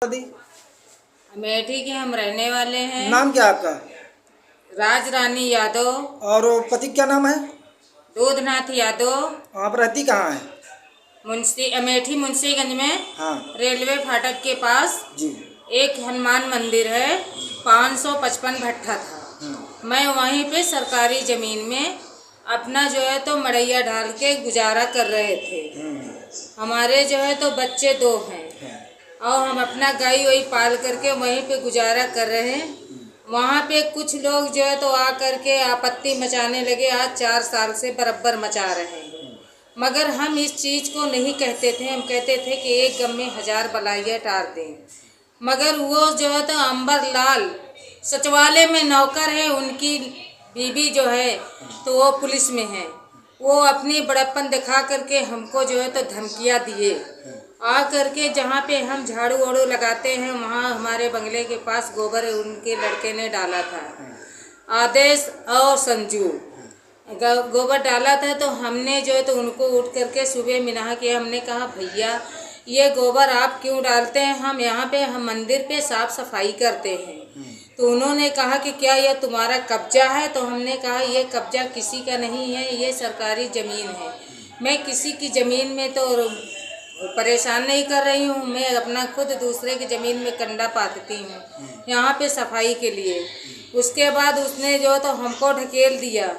दी। अमेठी के हम रहने वाले हैं। नाम क्या आपका? राज रानी यादव। और पति क्या नाम है? दूधनाथ यादव। आप रहती कहाँ है? अमेठी मुंशीगंज में। हाँ रेलवे फाटक के पास जी। एक हनुमान मंदिर है, 555 भट्ठा था। मैं वहीं पे सरकारी जमीन में अपना जो है तो मड़ैया डाल के गुजारा कर रहे थे। हमारे जो है तो बच्चे 2 हैं और हम अपना गाय वाई पाल करके वहीं पे गुजारा कर रहे हैं। वहाँ पे कुछ लोग जो है तो आ करके आपत्ति मचाने लगे। आज 4 साल से बराबर मचा रहे हैं, मगर हम इस चीज़ को नहीं कहते थे। हम कहते थे कि एक गम में 1000 बलाइयाँ टार दें। मगर वो जो है तो अंबर लाल सचिवालय में नौकर है, उनकी बीवी जो है तो वो पुलिस में है। वो अपनी बड़प्पन दिखा करके हमको जो है तो धमकियाँ दिए। आ करके जहाँ पे हम झाड़ू वाड़ू लगाते हैं वहाँ हमारे बंगले के पास गोबर उनके लड़के ने डाला था। आदेश और संजू गोबर डाला था, तो हमने जो है तो उनको उठ करके सुबह मिनाह किया। हमने कहा भैया ये गोबर आप क्यों डालते हैं, हम यहाँ पे हम मंदिर पे साफ सफाई करते हैं। तो उन्होंने कहा कि क्या यह तुम्हारा कब्जा है? तो हमने कहा ये कब्जा किसी का नहीं है, ये सरकारी ज़मीन है। मैं किसी की ज़मीन में तो परेशान नहीं कर रही हूँ, मैं अपना खुद दूसरे की ज़मीन में कंडा पातती हूँ यहाँ पे सफाई के लिए। उसके बाद उसने जो तो हमको ढकेल दिया,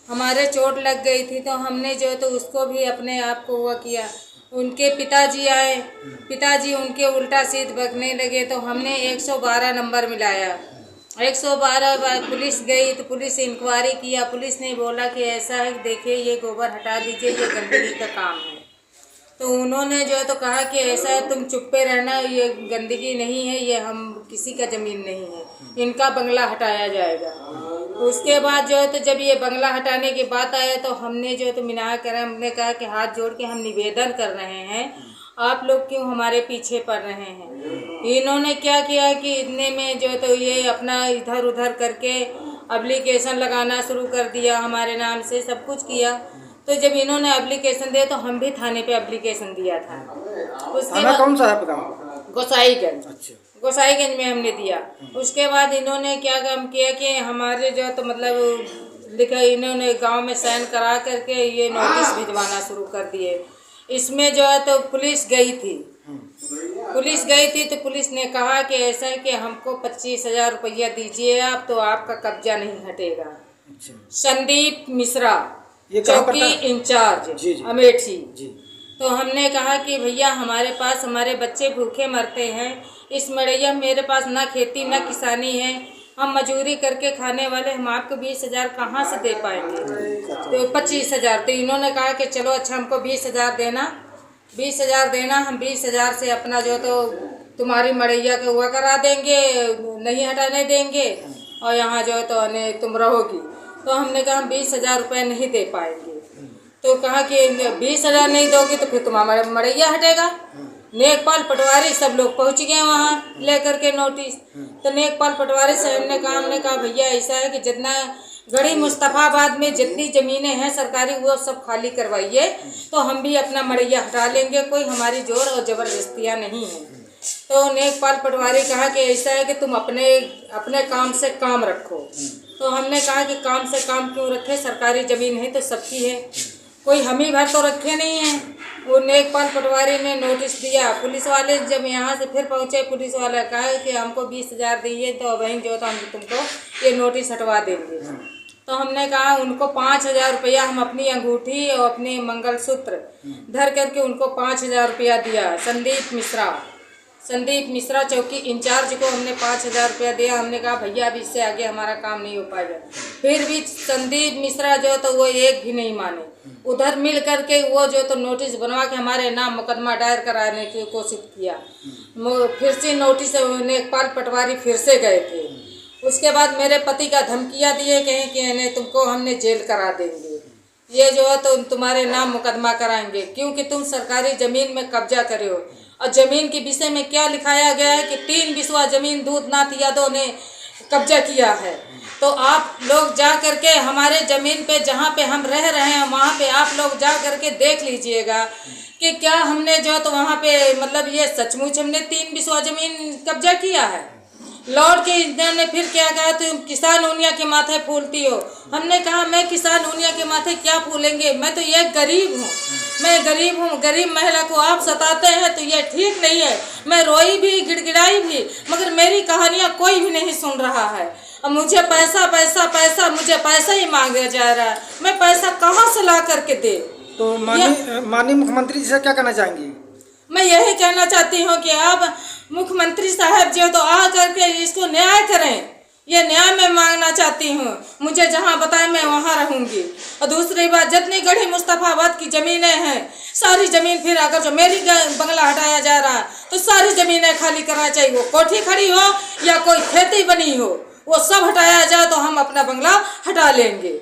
हमारे चोट लग गई थी, तो हमने जो तो उसको भी अपने आप को हुआ किया। उनके पिताजी आए, पिताजी उनके उल्टा सीध बकने लगे, तो हमने 112 नंबर मिलाया। 112 पुलिस गई तो पुलिस इंक्वायरी किया। पुलिस ने बोला कि ऐसा है, देखिए ये गोबर हटा दीजिए, ये गंदगी का काम है। तो उन्होंने जो है तो कहा कि ऐसा है तुम चुप्पे रहना, ये गंदगी नहीं है, ये हम किसी का ज़मीन नहीं है, इनका बंगला हटाया जाएगा। उसके बाद जो है तो जब ये बंगला हटाने की बात आया तो हमने जो है तो मिनाह करा। हमने कहा कि हाथ जोड़ के हम निवेदन कर रहे हैं, आप लोग क्यों हमारे पीछे पड़ रहे हैं। इन्होंने क्या किया कि इतने में जो है तो ये अपना इधर उधर करके एप्लीकेशन लगाना शुरू कर दिया, हमारे नाम से सब कुछ किया। तो जब इन्होंने एप्लीकेशन दिया तो हम भी थाने पे एप्लीकेशन दिया था। उसके बाद कौन सा है आपका? गोसाईगंज। अच्छा। गोसाईगंज में हमने दिया। उसके बाद इन्होंने क्या काम किया कि हमारे जो तो मतलब लिखा, इन्होंने गांव में साइन करा करके ये नोटिस भिजवाना शुरू कर दिए। इसमें जो है तो पुलिस गई थी। तो पुलिस ने कहा कि ऐसा है कि हमको 25,000 रुपया दीजिए आप, तो आपका कब्जा नहीं हटेगा। संदीप मिश्रा, चौकी इंचार्ज अमेठी जी। तो हमने कहा कि भैया हमारे पास हमारे बच्चे भूखे मरते हैं, इस मड़ैया मेरे पास ना खेती ना किसानी है, हम मजूरी करके खाने वाले, हम आपको 20,000 कहाँ से दे पाएंगे? तो 25,000। तो इन्होंने कहा कि चलो अच्छा हमको 20,000 देना, 20,000 देना, हम 20,000 से अपना जो तो तुम्हारी मड़ैया के हुआ करा देंगे, नहीं हटाने देंगे, और यहाँ जो तो तुम रहोगी। तो हमने कहा हम 20,000 रुपये नहीं दे पाएंगे। तो कहा कि 20,000 नहीं दोगे तो फिर तुम्हारा मड़ैया हटेगा। नेकपाल पटवारी सब लोग पहुंच गए वहाँ लेकर के नोटिस। तो नेकपाल पटवारी से हमने कहा भैया ऐसा है कि जितना गढ़ी मुस्तफाबाद में जितनी ज़मीनें हैं सरकारी वो सब खाली करवाइए, तो हम भी अपना मड़ैया हटा लेंगे, कोई हमारी जोर और ज़बरदस्तियाँ नहीं है। तो नेकपाल पटवारी कहा कि ऐसा है कि तुम अपने काम से काम रखो। तो हमने कहा कि काम से काम क्यों रखे, सरकारी ज़मीन है तो सबकी है, कोई हम ही भर तो रखे नहीं हैं। वो नेकपाल पटवारी ने नोटिस दिया। पुलिस वाले जब यहाँ से फिर पहुँचे, पुलिस वाला कहा कि हमको 20,000 दीजिए तो वहीं जो तो हम तुमको ये नोटिस हटवा देंगे। तो हमने कहा उनको 5,000 रुपया, हम अपनी अंगूठी और अपने मंगलसूत्र धर करके उनको 5,000 रुपया दिया। संदीप मिश्रा चौकी इंचार्ज को हमने 5,000 रुपया दिया। हमने कहा भैया अब इससे आगे हमारा काम नहीं हो पाएगा। फिर भी संदीप मिश्रा जो तो वो एक भी नहीं माने। उधर मिल करके वो जो तो नोटिस बनवा के हमारे नाम मुकदमा दायर कराने की कोशिश किया। फिर से नोटिस नेकपाल पटवारी फिर से गए थे। उसके बाद मेरे पति का धमकियाँ दिए, कहें कि नहीं तुमको हमने जेल करा देंगे, ये जो है तो तुम्हारे नाम मुकदमा कराएंगे, क्योंकि तुम सरकारी ज़मीन में कब्जा करे हो। और ज़मीन के विषय में क्या लिखाया गया है कि 3 बिस्वा ज़मीन दूधनाथ यादव ने कब्जा किया है। तो आप लोग जा करके हमारे ज़मीन पे जहाँ पे हम रह रहे हैं वहाँ पे आप लोग जा करके देख लीजिएगा कि क्या हमने जो तो वहाँ पे मतलब ये सचमुच हमने 3 बिस्वा जमीन कब्जा किया है। लौट के इन्होंने फिर क्या कहा, तुम किसान यूनिया के माथे फूलती हो। हमने कहा मैं किसान यूनिया के माथे क्या फूलेंगे, मैं तो ये गरीब हूँ, मैं गरीब हूँ। गरीब महिला को आप सताते हैं तो ये ठीक नहीं है। मैं रोई भी, गिड़गिड़ाई भी, मगर मेरी कहानियाँ कोई भी नहीं सुन रहा है। अब मुझे पैसा पैसा पैसा, मुझे पैसा ही मांगा जा रहा है। मैं पैसा कहाँ से ला करके दे? तो माननीय मुख्यमंत्री जी से क्या कहना चाहेंगी? मैं यही कहना चाहती हूँ कि आप मुख्यमंत्री साहब जो तो आ करके इसको न्याय करें। ये न्याय मैं मांगना चाहती हूँ। मुझे जहाँ बताए मैं वहाँ रहूँगी। और दूसरी बात, जितनी गढ़ी मुस्तफाबाद की ज़मीनें हैं सारी ज़मीन, फिर अगर जो मेरी बंगला हटाया जा रहा है तो सारी ज़मीनें खाली करना चाहिए। वो कोठी खड़ी हो या कोई खेती बनी हो, वो सब हटाया जाए तो हम अपना बंगला हटा लेंगे।